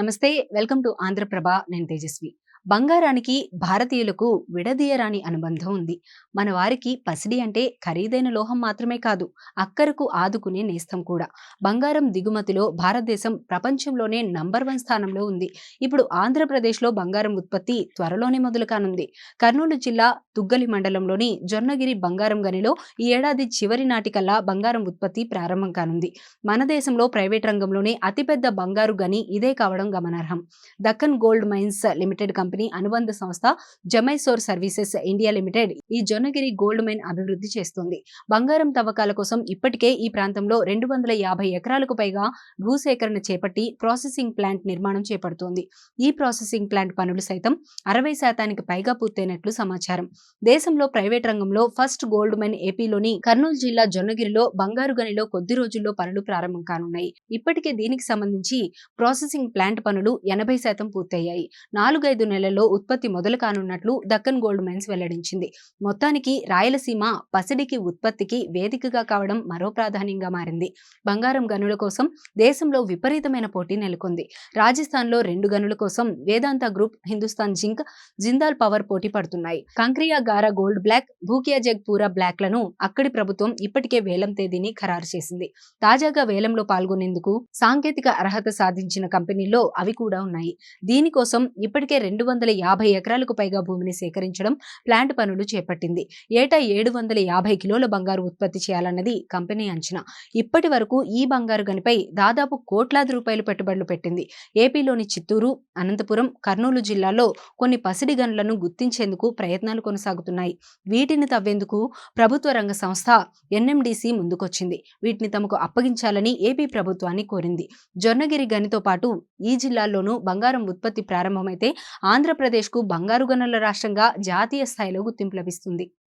నమస్తే. Welcome to Andhraprabha. నేను తేజస్వి. బంగారానికి భారతీయులకు విడదీయరాని అనుబంధం ఉంది. మన వారికి పసిడి అంటే ఖరీదైన లోహం మాత్రమే కాదు, అక్కరకు ఆదుకునే నేస్తం కూడా. బంగారం దిగుమతిలో భారతదేశం ప్రపంచంలోనే నంబర్ 1 స్థానంలో ఉంది. ఇప్పుడు ఆంధ్రప్రదేశ్లో బంగారం ఉత్పత్తి త్వరలోనే మొదలు కానుంది. కర్నూలు జిల్లా తుగ్గలి మండలంలోని జొన్నగిరి బంగారం గనిలో ఈ ఏడాది చివరి నాటికల్లా బంగారం ఉత్పత్తి ప్రారంభం కానుంది. మన దేశంలో ప్రైవేట్ రంగంలోనే అతిపెద్ద బంగారు గని ఇదే కావడం గమనార్హం. Deccan gold mines limited company అనుబంధ సంస్థ జమైసోర్ సర్వీసెస్ ఇండియా లిమిటెడ్ ఈ జొన్నగిరి గోల్డ్ మైన్ అభివృద్ధి చేస్తోంది. బంగారం తవ్వకాల కోసం ఇప్పటికే ఈ ప్రాంతంలో 250 ఎకరాలకు పైగా భూసేకరణ చేపట్టి ప్రాసెసింగ్ ప్లాంట్ నిర్మాణం చేపడుతోంది. ఈ ప్రాసెసింగ్ ప్లాంట్ పనులు సైతం 60% పైగా పూర్తయినట్లు సమాచారం. దేశంలో ప్రైవేట్ రంగంలో ఫస్ట్ గోల్డ్ మైన్ ఏపీలోని కర్నూలు జిల్లా జొన్నగిరిలో బంగారు గనిలో కొద్ది రోజుల్లో పనులు ప్రారంభం కానున్నాయి. ఇప్పటికే దీనికి సంబంధించి ప్రాసెసింగ్ ప్లాంట్ పనులు 80% పూర్తయ్యాయి. 4-5 నెలల్లో ఉత్పత్తి మొదలు కానున్నట్లు దక్కన్ గోల్డ్ మైన్స్ వెల్లడించింది. మొత్తానికి రాయలసీమ పసిడికి ఉత్పత్తికి వేదికగా కావడం మరో ప్రాధాన్యంగా మారింది. బంగారం గనుల కోసం దేశంలో విపరీతమైన పోటీ నెలకొంది. రాజస్థాన్లో 2 గనుల కోసం Vedanta group, Hindustan zinc, Jindal power పోటీ పడుతున్నాయి. కంక్రియా గారా గోల్డ్ బ్లాక్, భూకియా జగ్పూరా బ్లాక్లను అక్కడి ప్రభుత్వం ఇప్పటికే వేలం తేదీని ఖరారు చేసింది. తాజాగా వేలంలో పాల్గొనేందుకు సాంకేతిక అర్హత సాధించిన కంపెనీల్లో అవి కూడా ఉన్నాయి. దీనికోసం ఇప్పటికే 250 ఎకరాలకు పైగా భూమిని సేకరించడం, ప్లాంట్ పనులు చేపట్టింది. ఏటా 750 కిలోల బంగారు ఉత్పత్తి చేయాలన్నది కంపెనీ అంచనా. ఇప్పటి వరకు ఈ బంగారు గనిపై దాదాపు కోట్లాది రూపాయలు పెట్టుబడులు పెట్టింది. ఏపీలోని చిత్తూరు, అనంతపురం, కర్నూలు జిల్లాల్లో కొన్ని పసిడి గనులను గుర్తించేందుకు ప్రయత్నాలు కొనసాగుతున్నాయి. వీటిని తవ్వేందుకు ప్రభుత్వ రంగ సంస్థ ఎన్ఎండిసి ముందుకొచ్చింది. వీటిని తమకు అప్పగించాలని ఏపీ ప్రభుత్వాన్ని కోరింది. జొన్నగిరి గనితో పాటు ఈ జిల్లాల్లోనూ బంగారం ఉత్పత్తి ప్రారంభమైతే ఆంధ్రప్రదేశ్కు బంగారు గనుల రాష్ట్రంగా జాతీయ స్థాయిలో గుర్తింపు లభిస్తుంది.